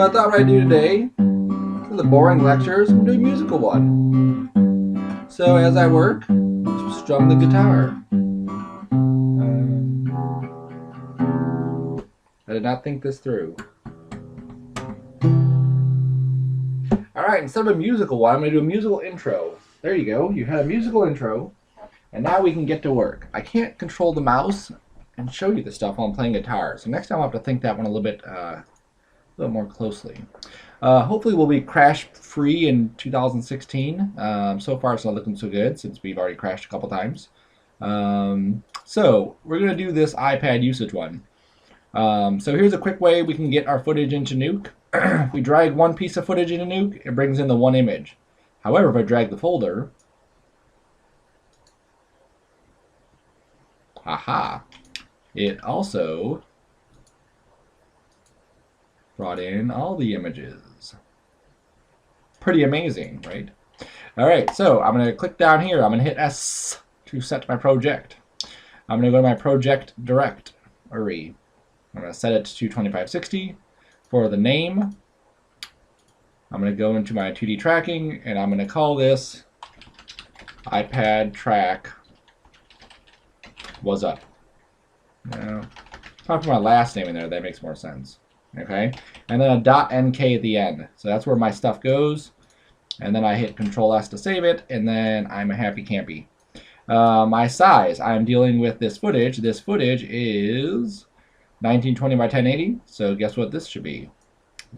So I thought what I'd do today, for the boring lectures, I'm doing a musical one. So as I work, strum the guitar. I did not think this through. Alright, instead of a musical one, I'm going to do a musical intro. There you go. You had a musical intro, and now we can get to work. I can't control the mouse and show you the stuff while I'm playing guitar, so next time I'll have to think that one a little bit more closely. Hopefully we'll be crash-free in 2016. So far it's not looking so good since we've already crashed a couple times. So we're going to do this iPad usage one. So here's a quick way we can get our footage into Nuke. If we drag one piece of footage into Nuke, it brings in the one image. However, if I drag the folder, it also brought in all the images. Pretty amazing, right? All right, so I'm going to click down here. I'm going to hit S to set my project. I'm going to go to my project directory. I'm going to set it to 2560. For the name, I'm going to go into my 2D tracking, and I'm going to call this iPad track was up. Now, if I put my last name in there, that makes more sense. Okay, and then a .nk at the end. So that's where my stuff goes. And then I hit Control S to save it, and then I'm a happy campy. My size, I'm dealing with this footage. This footage is 1920 by 1080. So guess what this should be?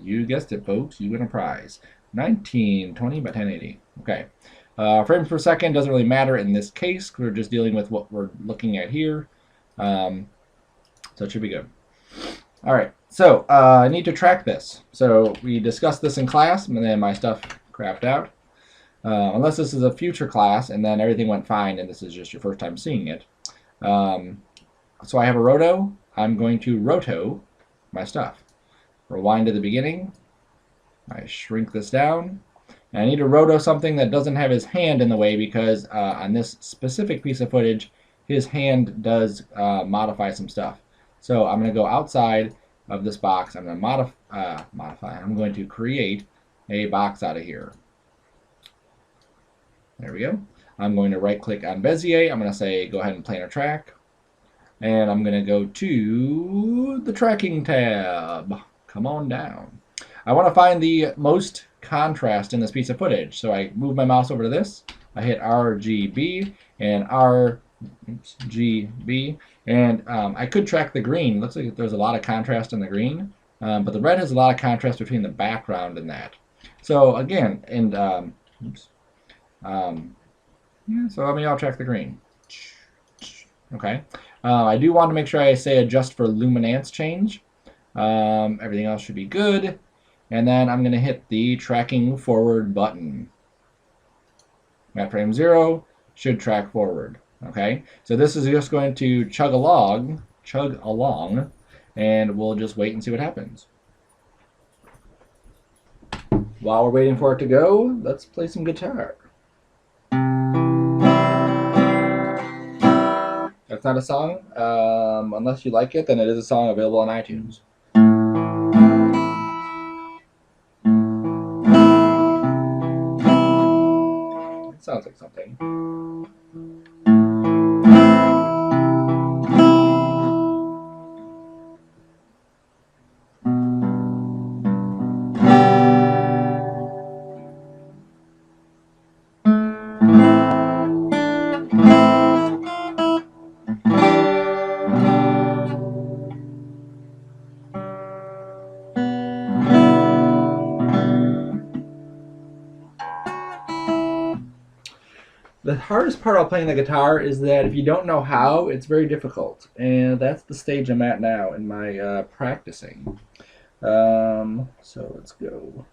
You guessed it, folks. You win a prize. 1920 by 1080. Okay. Frames per second doesn't really matter in this case. We're just dealing with what we're looking at here. So it should be good. All right. So I need to track this. So we discussed this in class, and then my stuff crapped out. Unless this is a future class, and then everything went fine, and this is just your first time seeing it. So I have a roto. I'm going to roto my stuff. Rewind to the beginning. I shrink this down. And I need to roto something that doesn't have his hand in the way because on this specific piece of footage, his hand does modify some stuff. So I'm going to go outside of this box. I'm going to modify. I'm going to create a box out of here. There we go. I'm going to right click on Bezier. I'm going to say go ahead and planar track. And I'm going to go to the tracking tab. Come on down. I want to find the most contrast in this piece of footage. So I move my mouse over to this. I hit RGB and RGB. And I could track the green. Looks like there's a lot of contrast in the green. But the red has a lot of contrast between the background and that. So again, and yeah, so let me all track the green. Okay. I do want to make sure I say adjust for luminance change. Everything else should be good. And then I'm going to hit the tracking forward button. At frame 0, should track forward. Okay. So this is just going to chug along, and we'll just wait and see what happens. While we're waiting for it to go, let's play some guitar. That's not a song. Unless you like it, then it is a song available on iTunes. It sounds like something. The hardest part of playing the guitar is that if you don't know how, it's very difficult. And that's the stage I'm at now in my practicing. So let's go.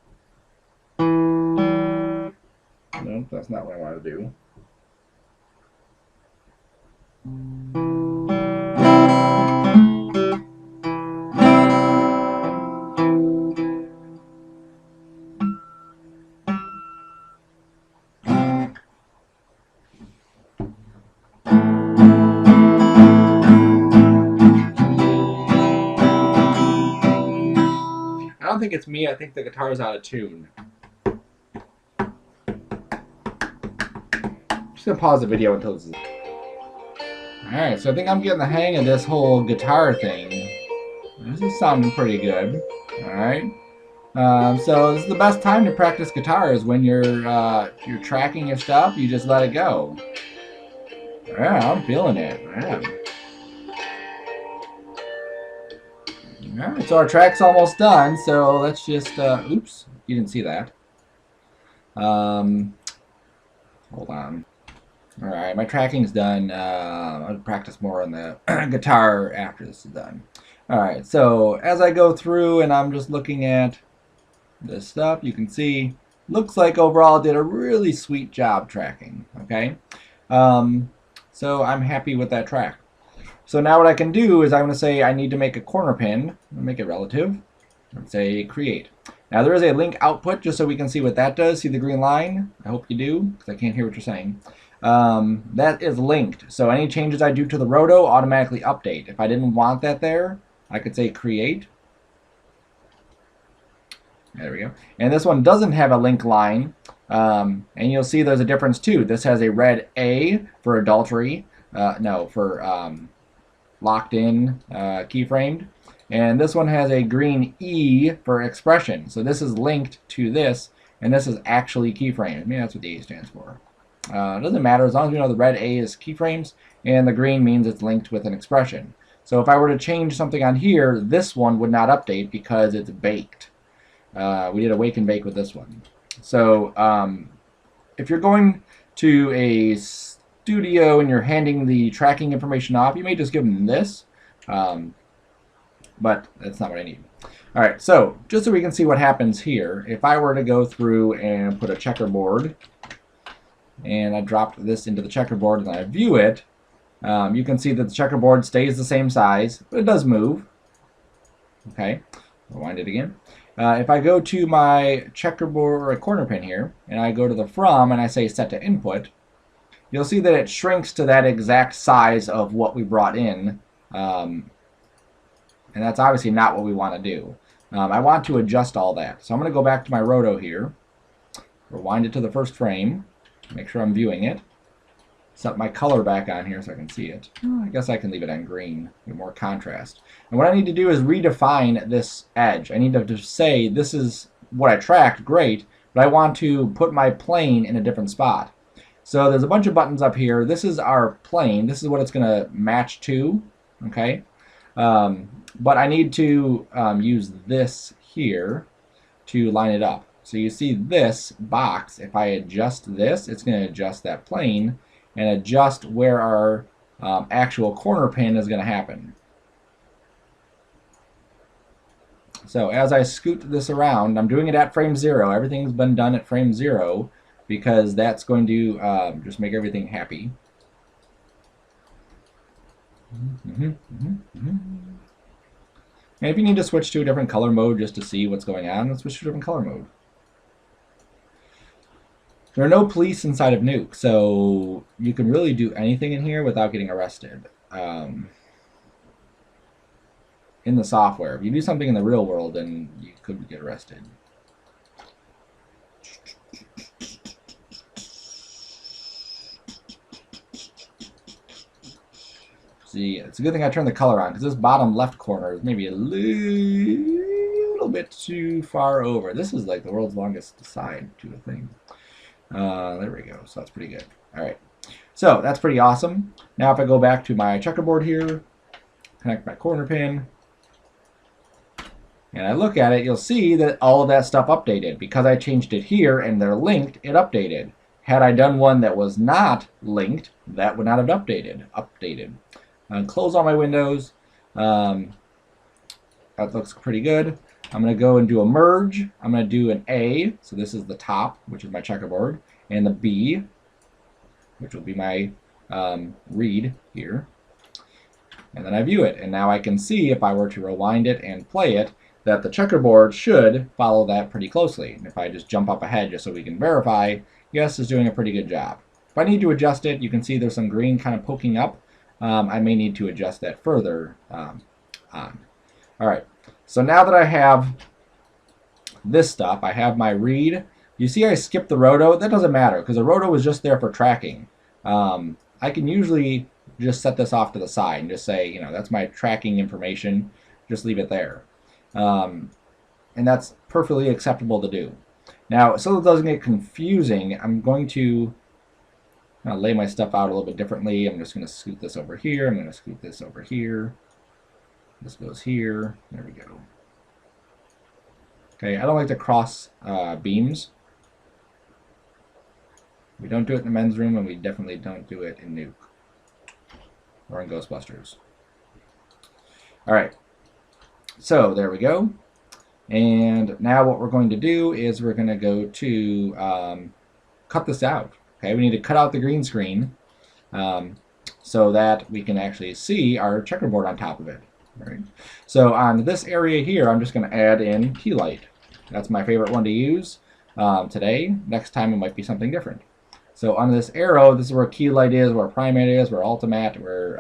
Nope, that's not what I want to do. think it's me. I think the guitar's out of tune. Just gonna pause the video until this is... Alright, so I think I'm getting the hang of this whole guitar thing. This is sounding pretty good. Alright. So this is the best time to practice guitar is when you're tracking your stuff, you just let it go. Yeah, I'm feeling it. Yeah. Alright, so our track's almost done, so let's just, oops, you didn't see that. Hold on. Alright, my tracking's done. I'll practice more on the guitar after this is done. Alright, so as I go through and I'm just looking at this stuff, you can see, looks like overall I did a really sweet job tracking, okay? So I'm happy with that track. So now what I can do is I'm going to say I need to make a corner pin, make it relative, and say create. Now there is a link output just so we can see what that does. See the green line? I hope you do, because I can't hear what you're saying. That is linked, so any changes I do to the roto automatically update. If I didn't want that there, I could say create. There we go. And this one doesn't have a link line, and you'll see there's a difference too. This has a red A for adultery, locked in, keyframed, and this one has a green E for expression. So this is linked to this, and this is actually keyframed. I mean, that's what the A stands for. It doesn't matter as long as we know the red A is keyframes, and the green means it's linked with an expression. So if I were to change something on here, this one would not update because it's baked. We did a wake and bake with this one. So if you're going to a studio and you're handing the tracking information off, you may just give them this, but that's not what I need. All right, so just so we can see what happens here, if I were to go through and put a checkerboard, and I dropped this into the checkerboard and I view it, you can see that the checkerboard stays the same size, but it does move. Okay, rewind it again. If I go to my checkerboard or a corner pin here, and I go to the from and I say set to input, you'll see that it shrinks to that exact size of what we brought in, and that's obviously not what we want to do. I want to adjust all that. So I'm going to go back to my roto here, rewind it to the first frame, make sure I'm viewing it, set my color back on here so I can see it. I guess I can leave it on green, get more contrast. And what I need to do is redefine this edge. I need to just say this is what I tracked, great, but I want to put my plane in a different spot. So there's a bunch of buttons up here. This is our plane. This is what it's going to match to, okay? But I need to use this here to line it up. So you see this box, if I adjust this, it's going to adjust that plane and adjust where our actual corner pin is going to happen. So as I scoot this around, I'm doing it at frame 0. Everything's been done at frame 0 because that's going to just make everything happy. And if you need to switch to a different color mode just to see what's going on, let's switch to a different color mode. There are no police inside of Nuke, so you can really do anything in here without getting arrested. In the software. If you do something in the real world, then you could get arrested. See, it's a good thing I turned the color on, because this bottom left corner is maybe a little bit too far over. This is like the world's longest side to a thing. There we go. So that's pretty good. All right. So that's pretty awesome. Now if I go back to my checkerboard here, connect my corner pin, and I look at it, you'll see that all of that stuff updated. Because I changed it here and they're linked, it updated. Had I done one that was not linked, that would not have updated. Close all my windows. That looks pretty good. I'm going to go and do a merge. I'm going to do an A, so this is the top, which is my checkerboard, and the B, which will be my read here. And then I view it, and now I can see if I were to rewind it and play it, that the checkerboard should follow that pretty closely. And if I just jump up ahead just so we can verify, yes, it's doing a pretty good job. If I need to adjust it, you can see there's some green kind of poking up. I may need to adjust that further on. All right, so now that I have this stuff. I have my read. You see I skipped the roto. That doesn't matter because the roto was just there for tracking. I can usually just set this off to the side and just say, that's my tracking information. Just leave it there. And that's perfectly acceptable to do. Now, so it doesn't get confusing, I'm going to lay my stuff out a little bit differently. I'm just going to scoot this over here. I'm going to scoot this over here. This goes here. There we go. Okay, I don't like to cross beams. We don't do it in the men's room, and we definitely don't do it in Nuke or in Ghostbusters. All right, so there we go. And now what we're going to do is we're going to go to cut this out. Okay, we need to cut out the green screen so that we can actually see our checkerboard on top of it. All right. So on this area here, I'm just going to add in key light. That's my favorite one to use today. Next time it might be something different. So on this arrow, this is where key light is, where primate is, where ultimat, where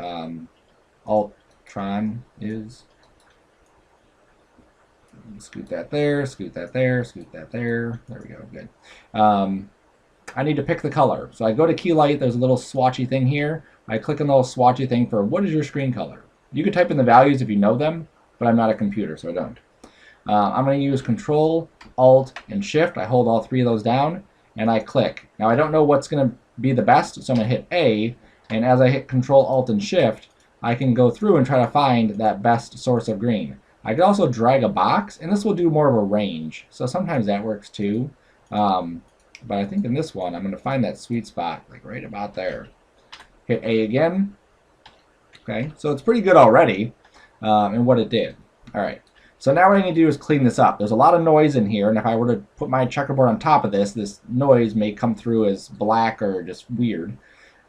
Ultron is. Scoot that there, scoot that there, scoot that there. There we go, good. I need to pick the color. So I go to key light, there's a little swatchy thing here. I click on the little swatchy thing for what is your screen color. You can type in the values if you know them, but I'm not a computer, so I don't. I'm going to use Control, Alt, and Shift. I hold all three of those down, and I click. Now I don't know what's going to be the best, so I'm going to hit A, and as I hit Control, Alt, and Shift, I can go through and try to find that best source of green. I can also drag a box, and this will do more of a range, so sometimes that works too. But I think in this one, I'm going to find that sweet spot, like right about there. Hit A again. Okay, so it's pretty good already in what it did. All right, so now what I need to do is clean this up. There's a lot of noise in here, and if I were to put my checkerboard on top of this noise may come through as black or just weird.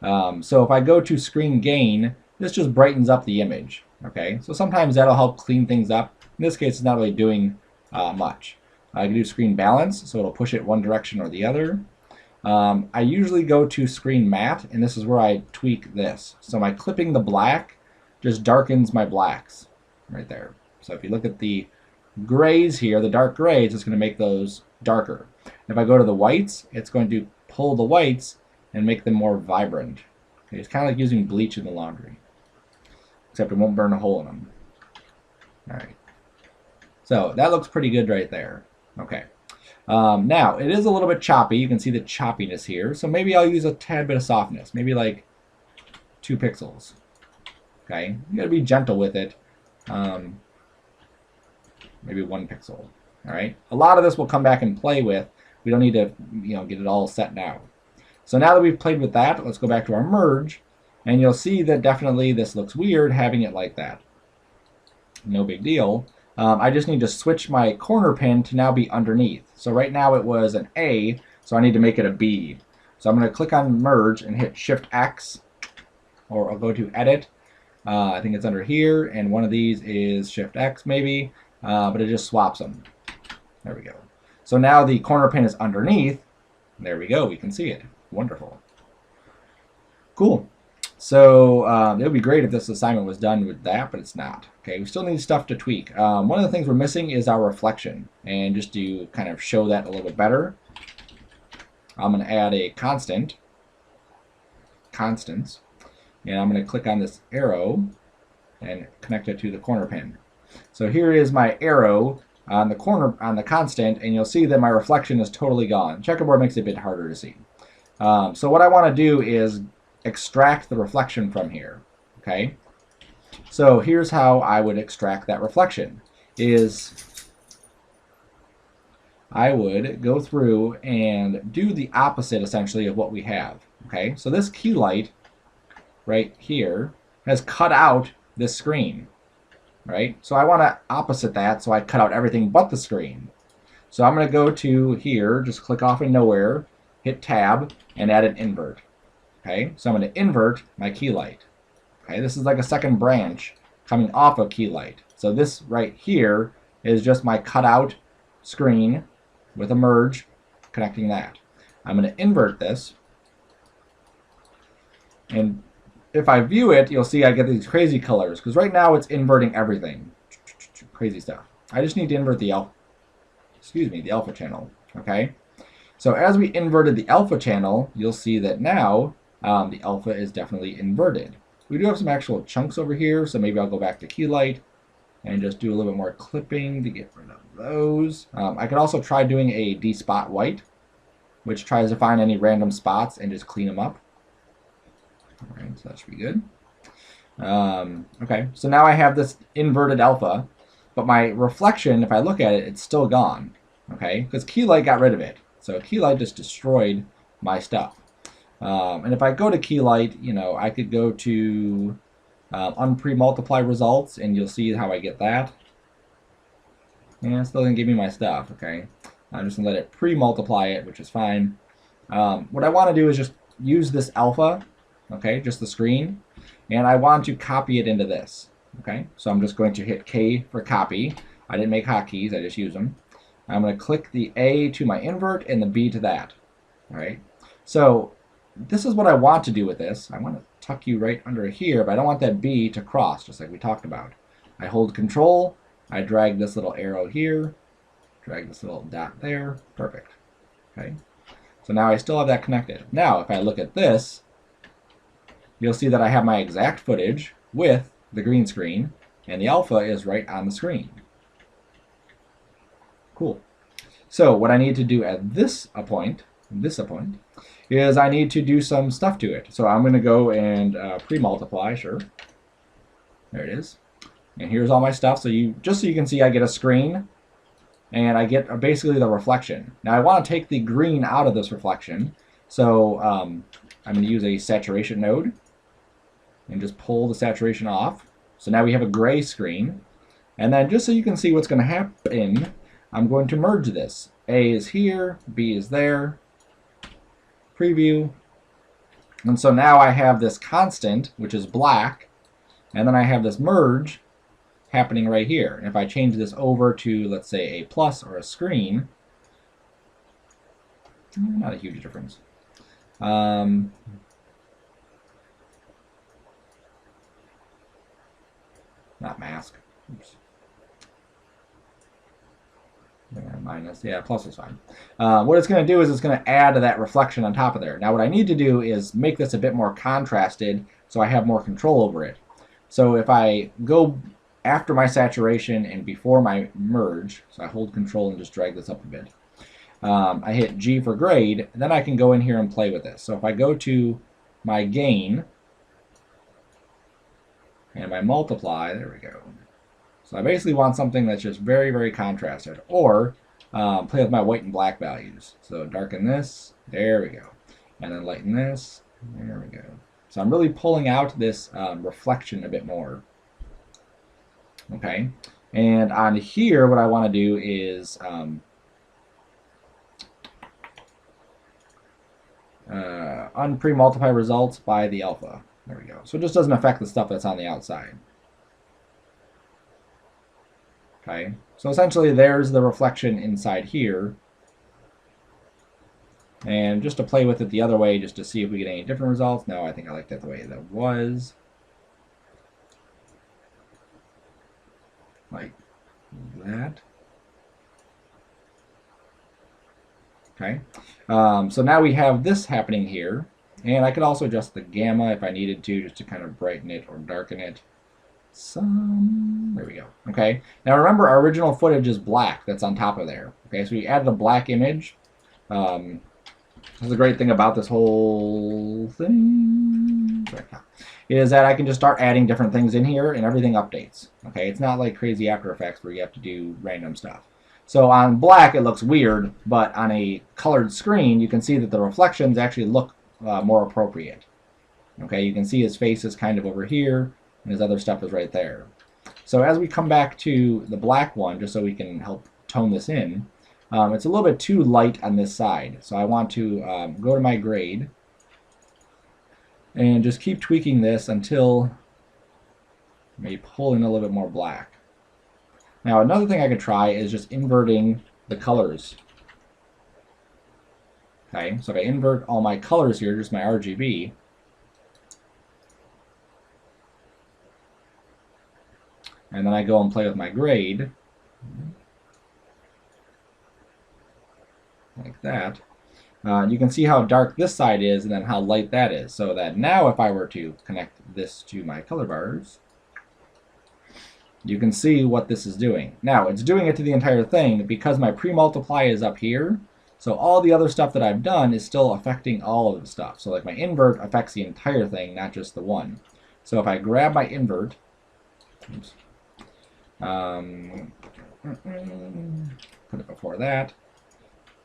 So if I go to screen gain, this just brightens up the image. Okay, so sometimes that'll help clean things up. In this case, it's not really doing much. I can do screen balance, so it'll push it one direction or the other. I usually go to screen matte, and this is where I tweak this. So my clipping the black just darkens my blacks right there. So if you look at the grays here, the dark grays, it's going to make those darker. If I go to the whites, it's going to pull the whites and make them more vibrant. Okay, it's kind of like using bleach in the laundry, except it won't burn a hole in them. All right. So that looks pretty good right there. Okay. Now, it is a little bit choppy. You can see the choppiness here. So maybe I'll use a tad bit of softness. Maybe like 2 pixels. Okay. You got to be gentle with it. Maybe 1 pixel. All right. A lot of this we'll come back and play with. We don't need to, get it all set now. So now that we've played with that, let's go back to our merge. And you'll see that definitely this looks weird having it like that. No big deal. I just need to switch my corner pin to now be underneath. So right now it was an A, so I need to make it a B. So I'm going to click on merge and hit Shift X, or I'll go to edit. I think it's under here, and one of these is Shift X maybe, but it just swaps them. There we go. So now the corner pin is underneath. There we go, we can see it. Wonderful. Cool. So it would be great if this assignment was done with that, but it's not. Okay, we still need stuff to tweak. One of the things we're missing is our reflection. And just to kind of show that a little bit better, I'm going to add a constants, and I'm going to click on this arrow and connect it to the corner pin. So here is my arrow on the corner, on the constant, and you'll see that my reflection is totally gone. Checkerboard makes it a bit harder to see. So what I want to do is extract the reflection from here. Okay, so here's how I would extract that reflection. Is I would go through and do the opposite essentially of what we have. Okay, so this key light right here has cut out this screen, right? So I want to opposite that, so I cut out everything but the screen. So I'm going to go to here, just click off in nowhere, hit tab, and add an invert. Okay, so I'm going to invert my key light. Okay, this is like a second branch coming off of key light. So this right here is just my cutout screen with a merge connecting that. I'm going to invert this, and if I view it, you'll see I get these crazy colors because right now it's inverting everything. Crazy stuff. I just need to invert the alpha. excuse me, the alpha channel. Okay. So as we inverted the alpha channel, you'll see that now the alpha is definitely inverted. We do have some actual chunks over here, so maybe I'll go back to Keylight and just do a little bit more clipping to get rid of those. I could also try doing a despot white, which tries to find any random spots and just clean them up. All right, so that should be good. Okay, so now I have this inverted alpha, but my reflection, if I look at it, it's still gone. Okay, because Keylight got rid of it. So Keylight just destroyed my stuff. And if I go to Keylight, you know, I could go to unpre-multiply results, and you'll see how I get that. And it still didn't give me my stuff, okay? I'm just going to let it pre-multiply it, which is fine. What I want to do is just use this alpha, okay, just the screen, and I want to copy it into this, okay? So I'm just going to hit K for copy. I didn't make hotkeys, I just use them. I'm going to click the A to my invert and the B to that, all right? So this is what I want to do with this. I want to tuck you right under here, but I don't want that B to cross, just like we talked about. I hold Control, I drag this little arrow here, drag this little dot there, perfect. Okay, so now I still have that connected. Now, if I look at this, you'll see that I have my exact footage with the green screen, and the alpha is right on the screen. Cool. So what I need to do at this point, is I need to do some stuff to it. So I'm going to go and pre-multiply, sure. There it is. And here's all my stuff. So just so you can see, I get a screen, and I get basically the reflection. Now I want to take the green out of this reflection. So I'm going to use a saturation node and just pull the saturation off. So now we have a gray screen. And then just so you can see what's going to happen, I'm going to merge this. A is here, B is there. Preview. And so now I have this constant, which is black, and then I have this merge happening right here. And if I change this over to, let's say, a plus or a screen, not a huge difference. Not mask. Oops. Minus, yeah, plus is fine. What it's going to do is it's going to add that reflection on top of there. Now what I need to do is make this a bit more contrasted so I have more control over it. So if I go after my saturation and before my merge, so I hold Control and just drag this up a bit, I hit G for grade, and then I can go in here and play with this. So if I go to my gain and my multiply, there we go. So I basically want something that's just very, very contrasted, or play with my white and black values. So darken this, there we go. And then lighten this, there we go. So I'm really pulling out this reflection a bit more. Okay, and on here, what I want to do is unpre-multiply results by the alpha. There we go. So it just doesn't affect the stuff that's on the outside. Okay, so essentially there's the reflection inside here. And just to play with it the other way, just to see if we get any different results. No, I think I like that the way that was. Like that. Okay, so now we have this happening here. And I could also adjust the gamma if I needed to, just to kind of brighten it or darken it. There we go. Okay. Now remember, our original footage is black. That's on top of there. Okay. So we added a black image. This is the great thing about this whole thing. Is that I can just start adding different things in here and everything updates. Okay. It's not like crazy After Effects where you have to do random stuff. So on black it looks weird, but on a colored screen you can see that the reflections actually look more appropriate. Okay. You can see his face is kind of over here, and his other stuff is right there. So as we come back to the black one, just so we can help tone this in, it's a little bit too light on this side. So I want to go to my grade and just keep tweaking this until maybe pull in a little bit more black. Now another thing I could try is just inverting the colors. Okay, so if I invert all my colors here, just my RGB, and then I go and play with my grade. that, you can see how dark this side is and then how light that is. So that now if I were to connect this to my color bars, you can see what this is doing. Now, it's doing it to the entire thing because my pre-multiply is up here. So all the other stuff that I've done is still affecting all of the stuff. So like my invert affects the entire thing, not just the one. So if I grab my invert, oops, put it before that,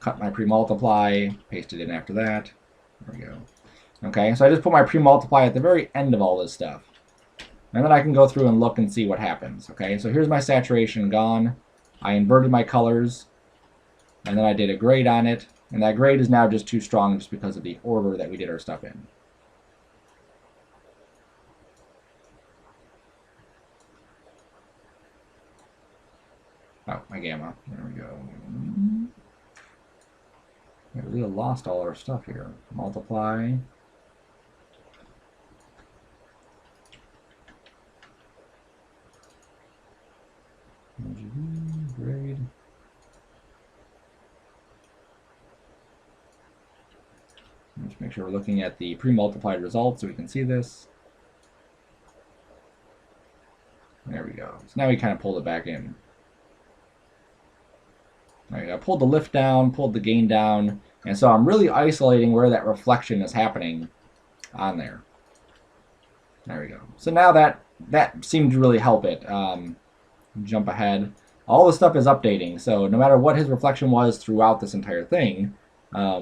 cut my pre-multiply, paste it in after that. There we go. Okay, so I just put my pre-multiply at the very end of all this stuff. And then I can go through and look and see what happens. Okay, so here's my saturation gone. I inverted my colors, and then I did a grade on it. And that grade is now just too strong just because of the order that we did our stuff in. Oh, my gamma. There we go. We really lost all our stuff here. Multiply. Grade. Let's make sure we're looking at the pre-multiplied results so we can see this. There we go. So now we kind of pulled it back in. All right, I pulled the lift down, pulled the gain down, and so I'm really isolating where that reflection is happening on there. There we go. So now that seemed to really help it. Jump ahead. All the stuff is updating, so no matter what his reflection was throughout this entire thing,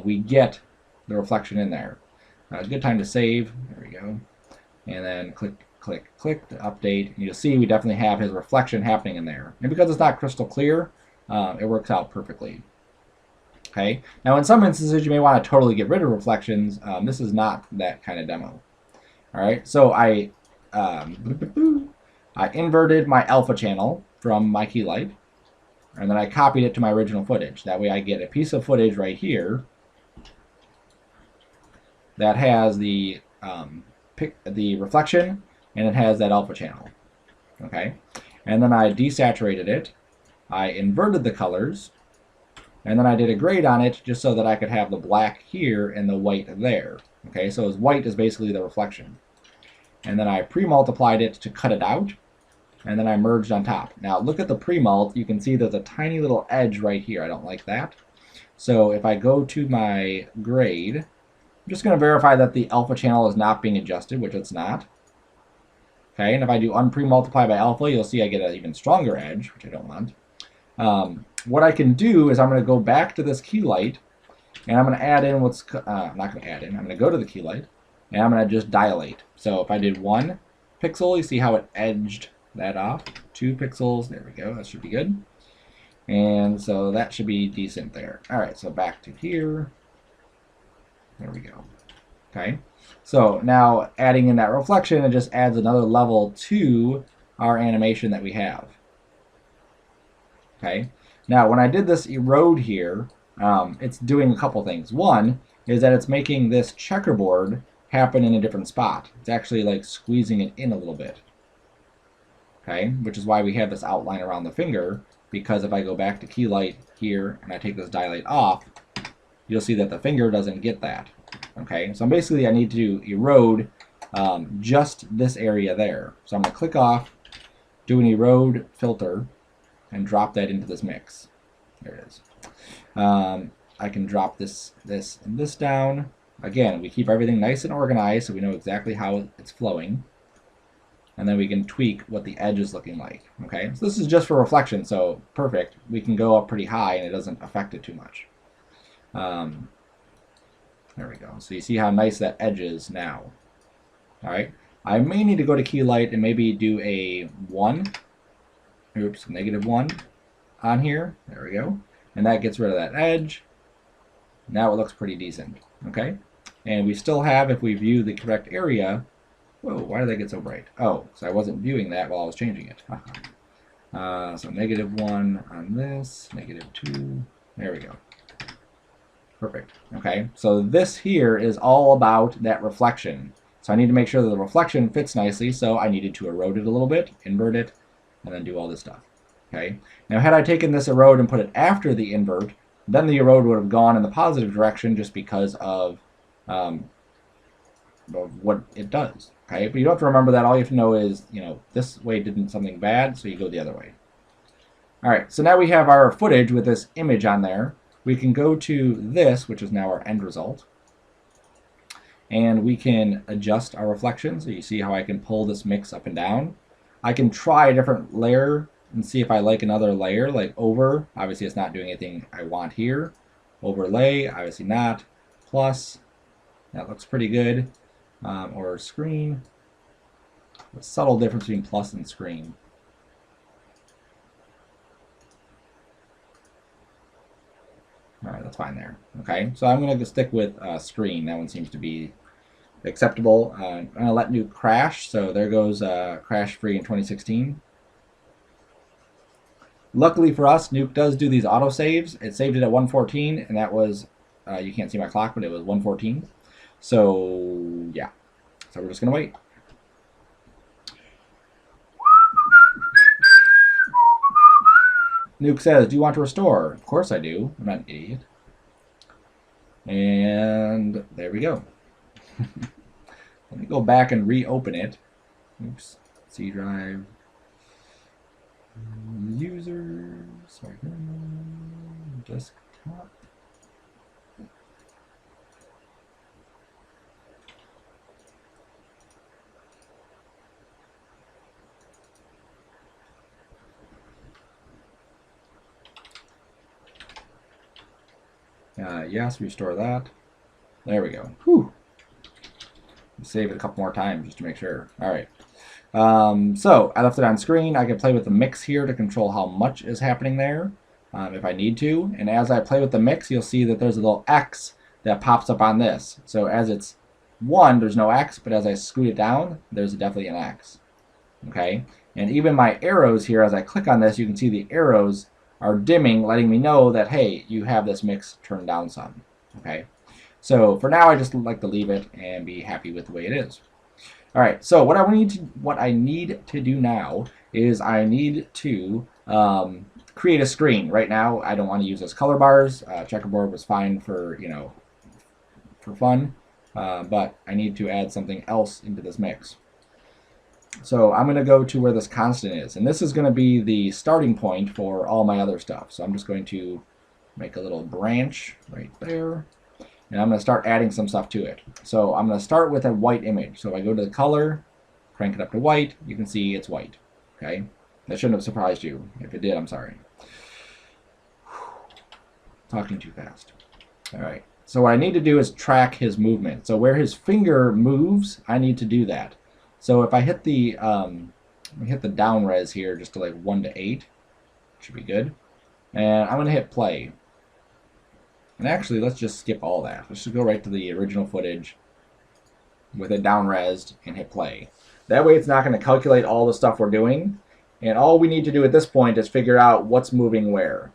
we get the reflection in there. Good time to save. There we go. And then click, click, click to update. And you'll see we definitely have his reflection happening in there. And because it's not crystal clear, it works out perfectly. Okay. Now, in some instances, you may want to totally get rid of reflections. This is not that kind of demo. All right. So I inverted my alpha channel from my key light, and then I copied it to my original footage. That way I get a piece of footage right here that has the reflection, and it has that alpha channel. Okay, and then I desaturated it, I inverted the colors, and then I did a grade on it just so that I could have the black here and the white there. Okay, so his white is basically the reflection. And then I pre-multiplied it to cut it out, and then I merged on top. Now look at the pre-mult, you can see there's a tiny little edge right here. I don't like that. So if I go to my grade, I'm just going to verify that the alpha channel is not being adjusted, which it's not. Okay, and if I do unpre-multiply by alpha, you'll see I get an even stronger edge, which I don't want. What I can do is I'm going to go back to this key light, and I'm going to add in what's, I'm not going to add in, I'm going to go to the key light, and I'm going to just dilate. So if I did 1 pixel, you see how it edged that off. 2 pixels, there we go, that should be good. And so that should be decent there. All right, so back to here. There we go. Okay, so now adding in that reflection, it just adds another level to our animation that we have. Okay, now when I did this erode here, it's doing a couple things. One is that it's making this checkerboard happen in a different spot. It's actually like squeezing it in a little bit. Okay, which is why we have this outline around the finger, because if I go back to key light here and I take this dilate off, you'll see that the finger doesn't get that. Okay, so basically I need to erode just this area there. So I'm going to click off, do an erode filter, and drop that into this mix. There it is. I can drop this, and this down. Again, we keep everything nice and organized so we know exactly how it's flowing. And then we can tweak what the edge is looking like. Okay, so this is just for reflection, so perfect. We can go up pretty high and it doesn't affect it too much. There we go. So you see how nice that edge is now. All right, I may need to go to key light and maybe do a 1. Oops, -1 on here. There we go. And that gets rid of that edge. Now it looks pretty decent. Okay, and we still have, if we view the correct area, whoa, why did that get so bright? Oh, so I wasn't viewing that while I was changing it. So -1 on this, -2. There we go. Perfect. Okay, so this here is all about that reflection. So I need to make sure that the reflection fits nicely, so I needed to erode it a little bit, invert it, and then do all this stuff. Okay, now had I taken this erode and put it after the invert, then the erode would have gone in the positive direction just because of what it does. Okay, but you don't have to remember that. All you have to know is, this way did something bad, so you go the other way. All right, so now we have our footage with this image on there. We can go to this, which is now our end result, and we can adjust our reflection. So you see how I can pull this mix up and down. I can try a different layer and see if I like another layer, like over. Obviously, it's not doing anything I want here. Overlay, obviously not. Plus, that looks pretty good. Or screen. A subtle difference between plus and screen. All right, that's fine there. Okay, so I'm going to stick with screen. That one seems to be acceptable. I'm going to let Nuke crash. So there goes crash free in 2016. Luckily for us, Nuke does do these autosaves. It saved it at 114, and that was, you can't see my clock, but it was 114. So, yeah. So we're just going to wait. Nuke says, do you want to restore? Of course I do. I'm not an idiot. And there we go. Let me go back and reopen it. Oops. C drive. Users. Desktop. Yes, restore that. There we go. Whew. Save it a couple more times just to make sure. All right. So I left it on screen. I can play with the mix here to control how much is happening there if I need to. And as I play with the mix, you'll see that there's a little X that pops up on this. So as it's 1, there's no X, but as I scoot it down, there's definitely an X. Okay. And even my arrows here, as I click on this, you can see the arrows are dimming, letting me know that, hey, you have this mix turned down some. Okay. So for now, I just like to leave it and be happy with the way it is. All right. So what I need to do now is I need to create a screen. Right now, I don't want to use those color bars. Checkerboard was fine for for fun, but I need to add something else into this mix. So I'm going to go to where this constant is, and this is going to be the starting point for all my other stuff. So I'm just going to make a little branch right there, and I'm going to start adding some stuff to it. So I'm going to start with a white image. So if I go to the color, crank it up to white, you can see it's white. Okay, that shouldn't have surprised you. If it did, I'm sorry. Talking too fast. All right. So what I need to do is track his movement. So where his finger moves, I need to do that. So if I hit the down res here just to like 1 to 8, should be good. And I'm going to hit play. And actually, let's just skip all that. Let's just go right to the original footage with it down resed and hit play. That way it's not going to calculate all the stuff we're doing. And all we need to do at this point is figure out what's moving where.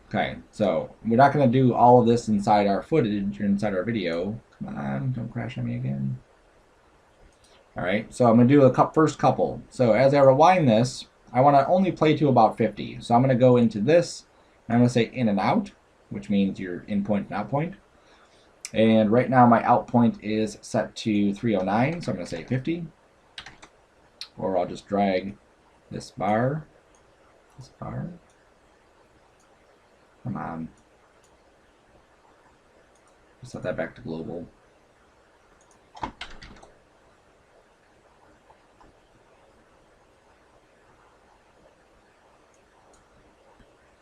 Okay, so we're not going to do all of this inside our footage or inside our video. Come on, don't crash on me again. All right, so I'm going to do the first couple. So as I rewind this, I want to only play to about 50. So I'm going to go into this, and I'm going to say in and out, which means your in point and out point. And right now my out point is set to 309, so I'm going to say 50. Or I'll just drag this bar. Come on. Set that back to global.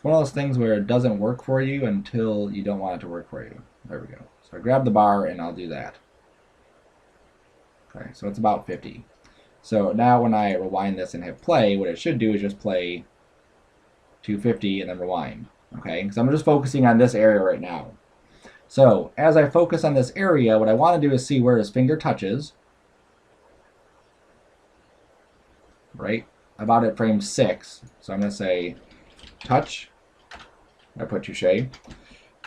One of those things where it doesn't work for you until you don't want it to work for you. There we go. So I grab the bar and I'll do that. Okay, so it's about 50. So now when I rewind this and hit play, what it should do is just play 250 and then rewind. Okay, because I'm just focusing on this area right now. So as I focus on this area, what I want to do is see where his finger touches. Right? About at frame 6. So I'm going to say touch. I put touche.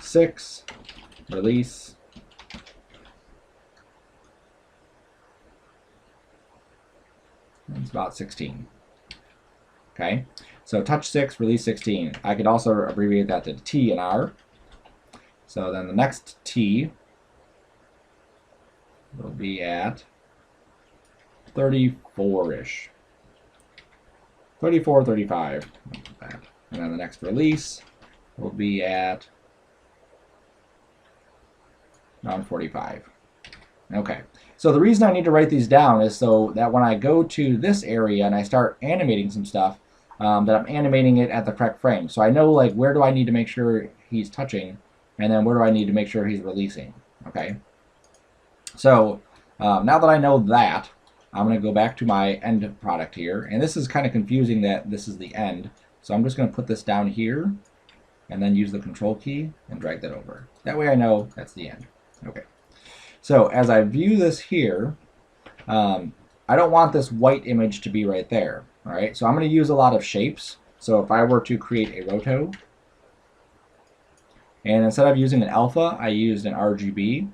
6. Release. It's about 16. Okay, so touch 6, release 16. I could also abbreviate that to T and R. So then the next T will be at 34-ish. 34, 35. And then the next release will be at around 45. Okay, so the reason I need to write these down is so that when I go to this area and I start animating some stuff, that I'm animating it at the correct frame. So I know, like, where do I need to make sure he's touching, and then where do I need to make sure he's releasing. Okay, so now that I know that, I'm going to go back to my end product here, and this is kind of confusing that this is the end, so I'm just going to put this down here and then use the control key and drag that over. That way I know that's the end. Okay, so as I view this here, I don't want this white image to be right there. All right, so I'm going to use a lot of shapes. So if I were to create a roto, and instead of using an alpha, I used an RGB.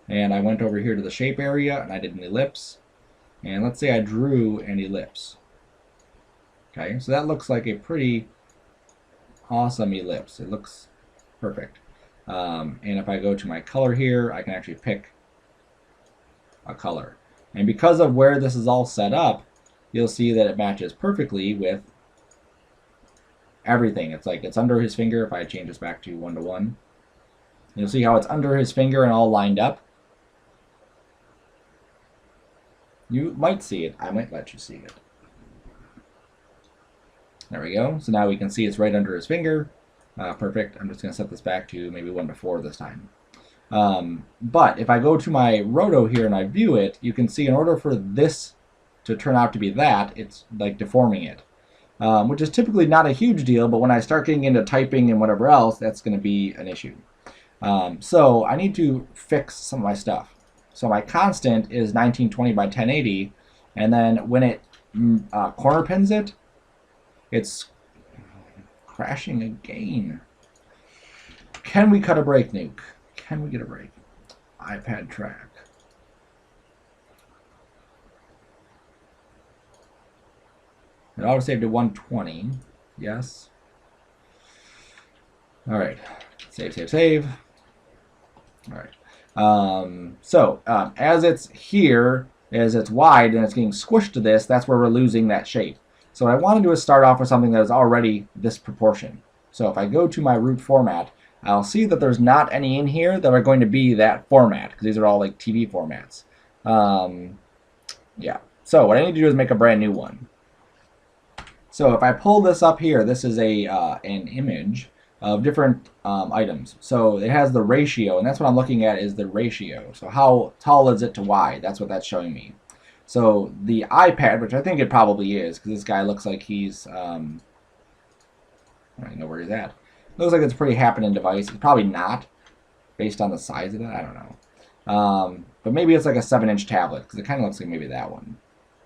And I went over here to the shape area and I did an ellipse. And let's say I drew an ellipse. Okay, so that looks like a pretty awesome ellipse. It looks perfect. And if I go to my color here, I can actually pick a color. And because of where this is all set up, you'll see that it matches perfectly with everything. It's like it's under his finger. If I change this back to 1:1, you'll see how it's under his finger and all lined up. You might see it. I might let you see it. There we go. So now we can see it's right under his finger. Perfect. I'm just going to set this back to maybe 1:4 this time. But if I go to my roto here and I view it, you can see in order for this to turn out to be that, it's like deforming it. Which is typically not a huge deal, but when I start getting into typing and whatever else, that's going to be an issue. So I need to fix some of my stuff. So my constant is 1920 by 1080, and then when it corner pins it, it's crashing again. Can we cut a break, Nuke? Can we get a break? iPad track. It auto-saved to 120. Yes. All right. Save, save, save. All right. As it's here, as it's wide and it's getting squished to this, that's where we're losing that shape. So what I want to do is start off with something that is already this proportion. So if I go to my root format, I'll see that there's not any in here that are going to be that format, because these are all like TV formats. Yeah. So what I need to do is make a brand new one. So if I pull this up here, this is an image of different items. So it has the ratio, and that's what I'm looking at is the ratio. So how tall is it to wide? That's what that's showing me. So the iPad, which I think it probably is, because this guy looks like he's, I don't know where he's at. Looks like it's a pretty happening device. It's probably not, based on the size of it. I don't know. But maybe it's like a 7-inch tablet, because it kind of looks like maybe that one.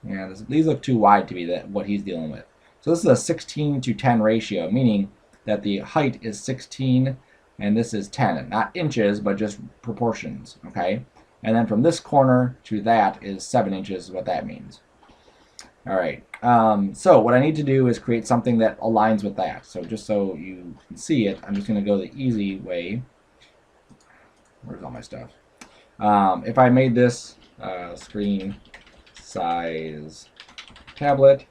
Yeah, these look too wide to be what he's dealing with. So this is a 16:10 ratio, meaning that the height is 16 and this is 10. Not inches, but just proportions, okay? And then from this corner to that is 7 inches is what that means. All right, so what I need to do is create something that aligns with that. So just so you can see it, I'm just going to go the easy way. Where's all my stuff? If I made this screen size tablet,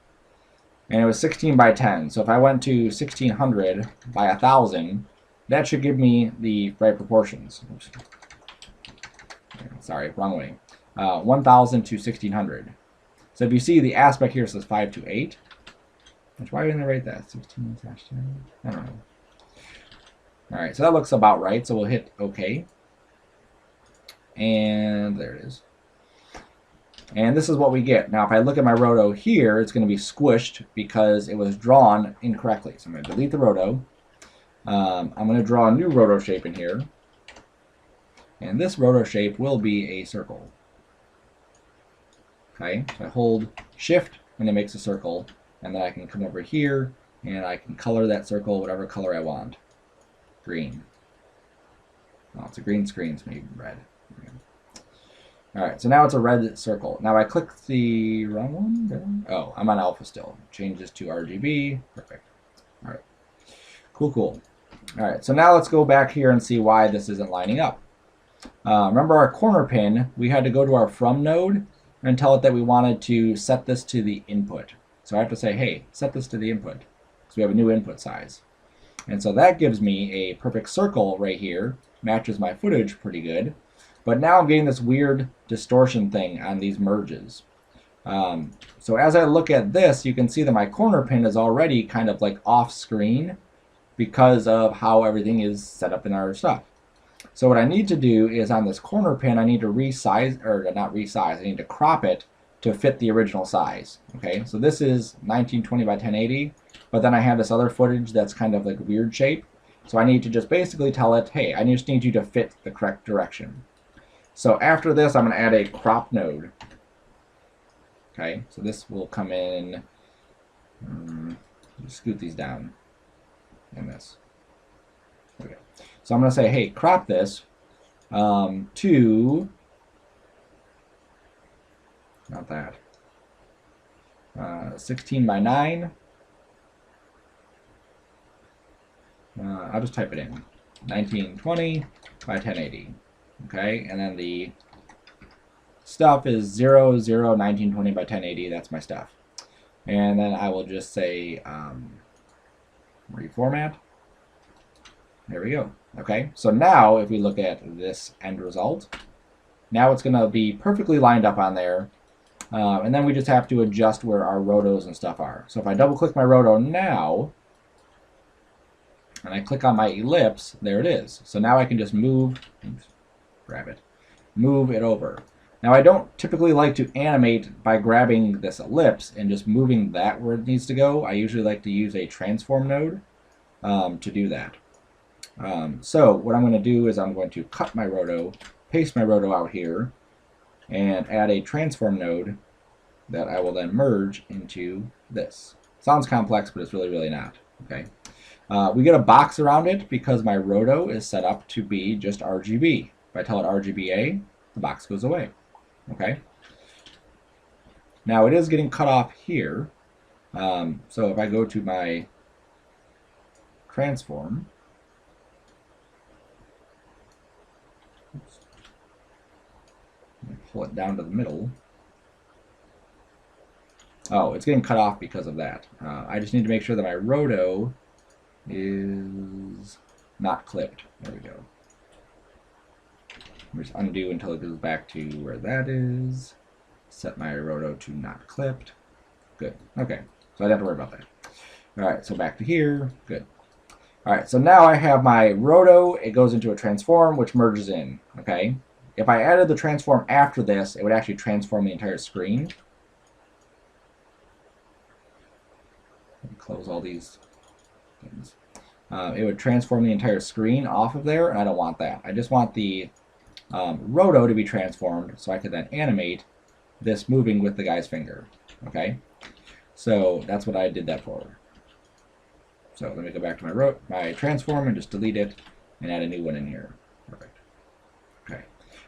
and it was 16 by 10, so if I went to 1600 by 1000, that should give me the right proportions. Oops. Sorry, wrong way. 1000 to 1600. So if you see the aspect here says 5 to 8. Which, why didn't I write that? 16 / 10? I don't know. All right, so that looks about right. So we'll hit OK. And there it is. And this is what we get. Now, if I look at my roto here, it's going to be squished because it was drawn incorrectly. So I'm going to delete the roto. I'm going to draw a new roto shape in here. And this roto shape will be a circle. Okay, so I hold Shift and it makes a circle, and then I can come over here and I can color that circle whatever color I want. Green. Oh, it's a green screen, so maybe red. All right, so now it's a red circle. Now I click the wrong one. Oh, I'm on alpha still. Change this to RGB. Perfect. All right, cool, cool. All right, so now let's go back here and see why this isn't lining up. Remember our corner pin, we had to go to our from node and tell it that we wanted to set this to the input. So I have to say, hey, set this to the input. So we have a new input size. And so that gives me a perfect circle right here, matches my footage pretty good. But now I'm getting this weird distortion thing on these merges. So as I look at this, you can see that my corner pin is already kind of like off screen because of how everything is set up in our stuff. So what I need to do is on this corner pin, I need to resize, or not resize, I need to crop it to fit the original size. Okay, so this is 1920 by 1080, but then I have this other footage that's kind of like weird shape. So I need to just basically tell it, hey, I just need you to fit the correct direction. So after this, I'm going to add a crop node. Okay, so this will come in, scoot these down, and this. Okay. So I'm going to say, hey, crop this to, not that, 16 by 9. I'll just type it in, 1920 by 1080. Okay, and then the stuff is 00 1920 by 1080. That's my stuff. And then I will just say reformat. There we go. Okay, so now if we look at this end result, now it's going to be perfectly lined up on there. And then we just have to adjust where our rotos and stuff are. So if I double click my roto now, and I click on my ellipse, there it is. So now I can just move, oops, grab it, move it over. Now I don't typically like to animate by grabbing this ellipse and just moving that where it needs to go. I usually like to use a transform node to do that. So what I'm going to do is I'm going to cut my roto, paste my roto out here, and add a transform node that I will then merge into this. Sounds complex, but it's really, really not. Okay. We get a box around it because my roto is set up to be just RGB. If I tell it RGBA, the box goes away. Okay. Now it is getting cut off here. So if I go to my transform, oops, pull it down to the middle. Oh, it's getting cut off because of that. I just need to make sure that my roto is not clipped. There we go. Just undo until it goes back to where that is. Set my roto to not clipped. Good. Okay. So I don't have to worry about that. All right. So back to here. Good. All right. So now I have my roto. It goes into a transform, which merges in. Okay. If I added the transform after this, it would actually transform the entire screen. Close all these things. It would transform the entire screen off of there, and I don't want that. I just want the roto to be transformed so I could then animate this moving with the guy's finger. Okay, so that's what I did that for. So let me go back to my transform and just delete it and add a new one in here. Perfect. Okay.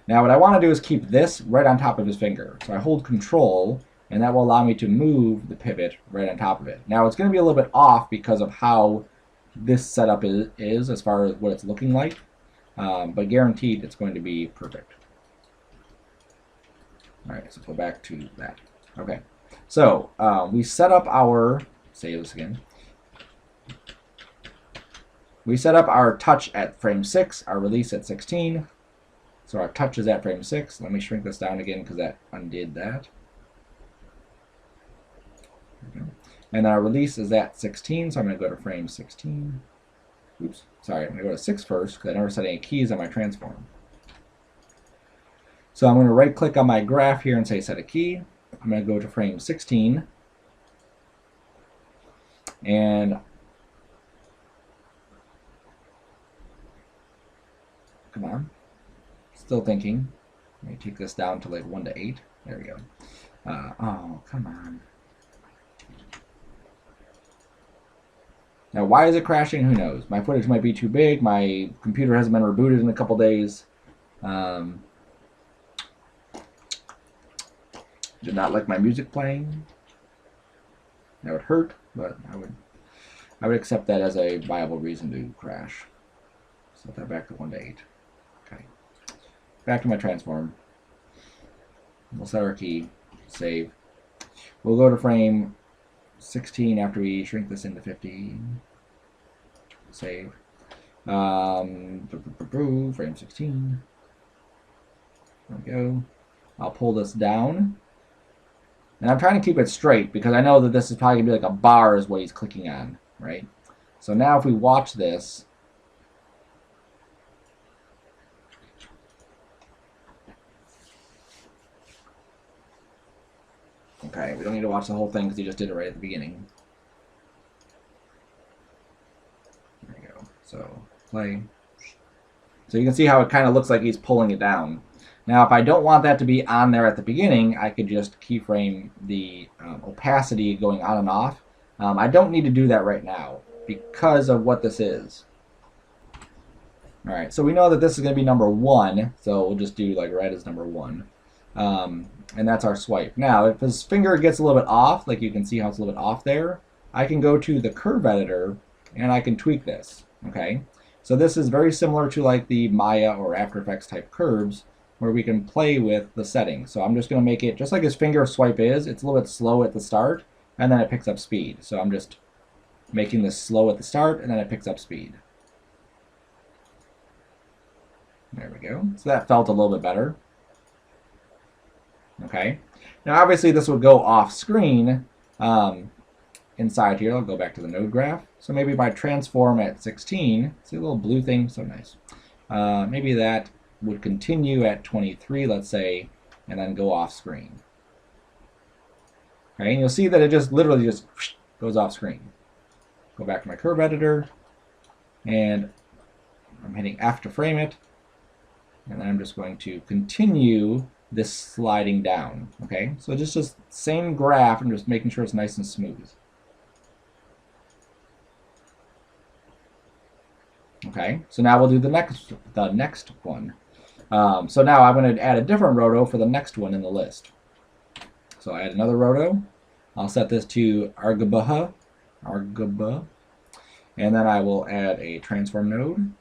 Now what I want to do is keep this right on top of his finger. So I hold Control, and that will allow me to move the pivot right on top of it. Now it's going to be a little bit off because of how this setup is as far as what it's looking like, but guaranteed it's going to be perfect. All right, so go back to that. Okay, so we set up our, save this again. We set up our touch at frame 6, our release at 16. So our touch is at frame 6. Let me shrink this down again because that undid that. And our release is at 16, so I'm going to go to frame 16. Oops, sorry, I'm going to go to 6 first because I never set any keys on my transform. So I'm going to right click on my graph here and say set a key. I'm going to go to frame 16. And come on, still thinking. Let me take this down to like 1 to 8. There we go. Oh, come on. Now, why is it crashing? Who knows? My footage might be too big. My computer hasn't been rebooted in a couple days. Did not like my music playing. That would hurt, but I would accept that as a viable reason to crash. Set that back to 1 to 8. Okay. Back to my transform. We'll set our key. Save. We'll go to frame 16 after we shrink this into 15. Save. Frame 16. There we go. I'll pull this down. And I'm trying to keep it straight because I know that this is probably going to be like a bar is what he's clicking on, right? So now if we watch this, okay, we don't need to watch the whole thing because he just did it right at the beginning. There we go. So play. So you can see how it kind of looks like he's pulling it down. Now, if I don't want that to be on there at the beginning, I could just keyframe the opacity going on and off. I don't need to do that right now because of what this is. All right, so we know that this is going to be number 1, so we'll just do like red is number 1. And that's our swipe. Now, if his finger gets a little bit off, like you can see how it's a little bit off there, I can go to the curve editor and I can tweak this, okay? So this is very similar to like the Maya or After Effects type curves, where we can play with the settings. So I'm just going to make it, just like his finger swipe is, it's a little bit slow at the start, and then it picks up speed. So I'm just making this slow at the start, and then it picks up speed. There we go. So that felt a little bit better. Okay. Now obviously this would go off screen inside here. I'll go back to the node graph. So maybe my transform at 16, see a little blue thing, so nice. Maybe that would continue at 23, let's say, and then go off screen. Okay, and you'll see that it just literally just goes off screen. Go back to my curve editor, and I'm hitting F to frame it, and then I'm just going to continue this sliding down. Okay, so just same graph, I'm just making sure it's nice and smooth. Okay, so now we'll do the next one. So now I'm going to add a different roto for the next one in the list. So I add another roto. I'll set this to Argaba, and then I will add a transform node,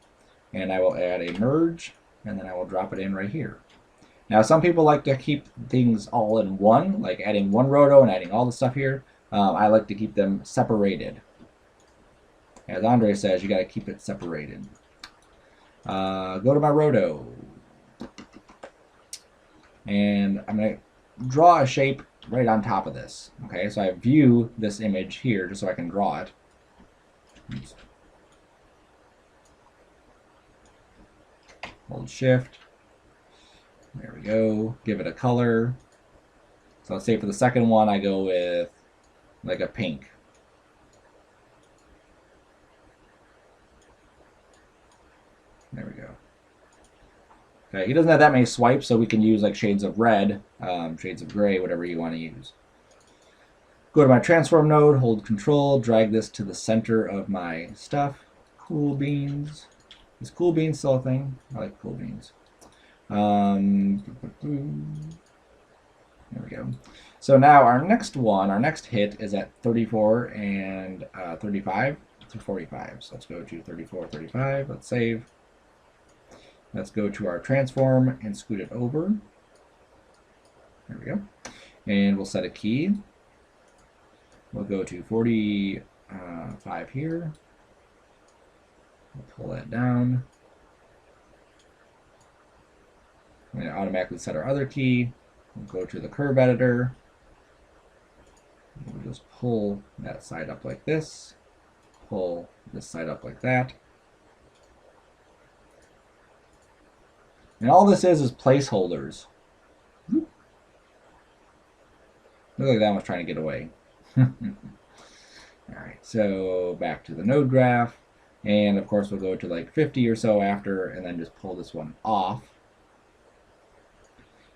and I will add a merge, and then I will drop it in right here. Now some people like to keep things all in one, like adding one roto and adding all the stuff here. I like to keep them separated. As Andre says, you got to keep it separated. Go to my roto. And I'm going to draw a shape right on top of this. Okay, so I view this image here just so I can draw it. Oops. Hold shift. There we go. Give it a color. So let's say for the second one I go with like a pink. There we go. Okay, he doesn't have that many swipes, so we can use like shades of red, shades of gray, whatever you want to use. Go to my transform node, hold control, drag this to the center of my stuff. Cool beans. Is cool beans still a thing? I like cool beans. There we go. So now our next one, our next hit is at 34 and 35 to 45. So let's go to 34, 35. Let's save. Let's go to our transform and scoot it over. There we go. And we'll set a key. We'll go to 45 here. We'll pull that down. We're going to automatically set our other key. We'll go to the curve editor. We'll just pull that side up like this. Pull this side up like that. And all this is placeholders. Look like that one's trying to get away. Alright, so back to the node graph. And of course we'll go to like 50 or so after, and then just pull this one off.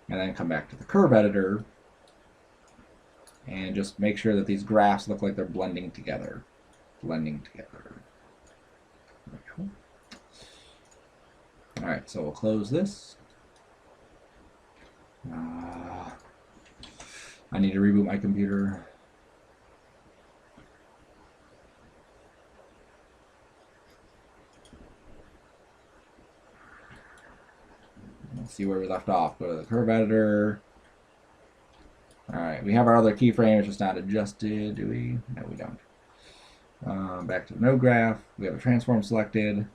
And then come back to the curve editor. And just make sure that these graphs look like they're blending together. Blending together. There we go. Alright, so we'll close this. I need to reboot my computer. Let's see where we left off. Go to the curve editor. Alright, we have our other keyframe, it's just not adjusted, do we? No, we don't. Back to the node graph. We have a transform selected.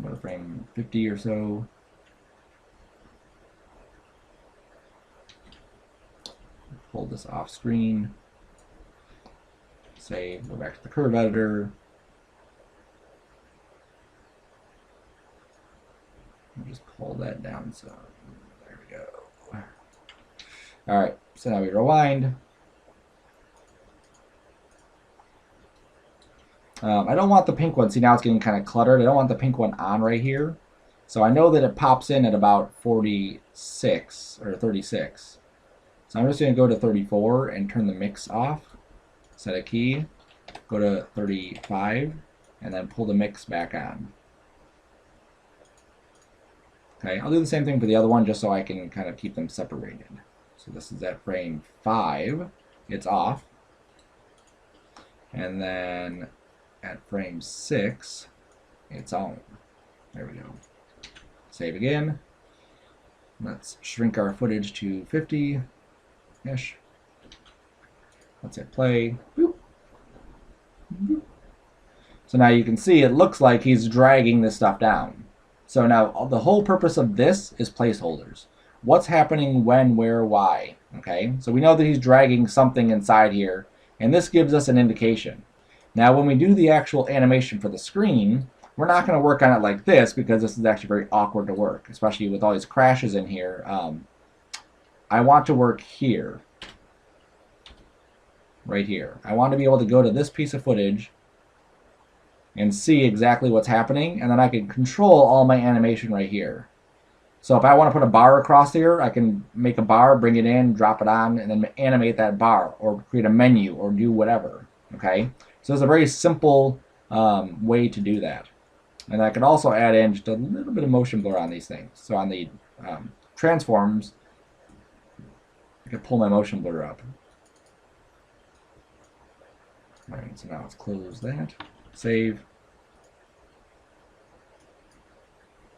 Go to frame 50 or so. Hold this off screen. Save, go back to the curve editor. I'll just pull that down some. There we go. Alright, so now we rewind. I don't want the pink one. See, now it's getting kind of cluttered. I don't want the pink one on right here. So I know that it pops in at about 46 or 36. So I'm just going to go to 34 and turn the mix off. Set a key. Go to 35 and then pull the mix back on. Okay, I'll do the same thing for the other one just so I can kind of keep them separated. So this is at frame 5. It's off. And then at frame 6, it's on. There we go. Save again. Let's shrink our footage to 50-ish. Let's hit play. Boop. Boop. So now you can see it looks like he's dragging this stuff down. So now the whole purpose of this is placeholders. What's happening when, where, why? Okay, so we know that he's dragging something inside here, and this gives us an indication. Now when we do the actual animation for the screen, we're not going to work on it like this because this is actually very awkward to work, especially with all these crashes in here. I want to work here, right here. I want to be able to go to this piece of footage and see exactly what's happening, and then I can control all my animation right here. So if I want to put a bar across here, I can make a bar, bring it in, drop it on, and then animate that bar, or create a menu, or do whatever. Okay? So it's a very simple way to do that. And I can also add in just a little bit of motion blur on these things. So on the transforms, I can pull my motion blur up. All right, so now let's close that. Save.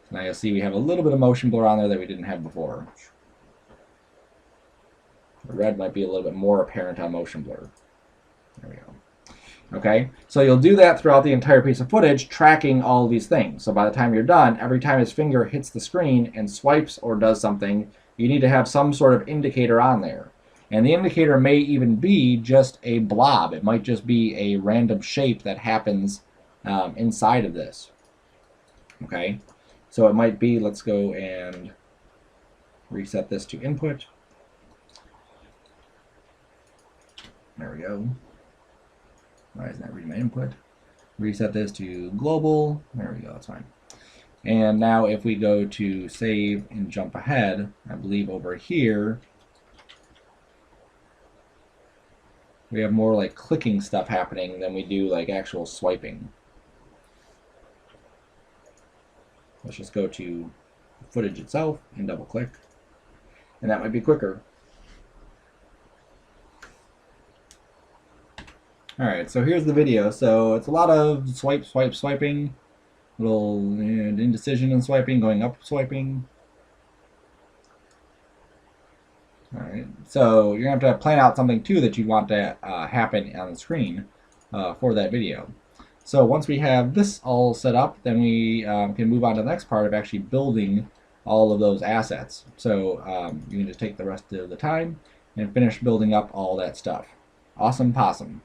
So now you'll see we have a little bit of motion blur on there that we didn't have before. The red might be a little bit more apparent on motion blur. There we go. Okay, so you'll do that throughout the entire piece of footage, tracking all of these things. So by the time you're done, every time his finger hits the screen and swipes or does something, you need to have some sort of indicator on there. And the indicator may even be just a blob. It might just be a random shape that happens inside of this. Okay, so it might be, let's go and reset this to input. There we go. Why isn't that reading my input? Reset this to global. There we go, that's fine. And now if we go to save and jump ahead, I believe over here, we have more like clicking stuff happening than we do like actual swiping. Let's just go to footage itself and double click. And that might be quicker. Alright, so here's the video. So it's a lot of swipe, swipe, swiping. Little indecision in swiping, going up swiping. Alright, so you're going to have to plan out something too that you want to happen on the screen for that video. So once we have this all set up, then we can move on to the next part of actually building all of those assets. So you can just take the rest of the time and finish building up all that stuff. Awesome possum.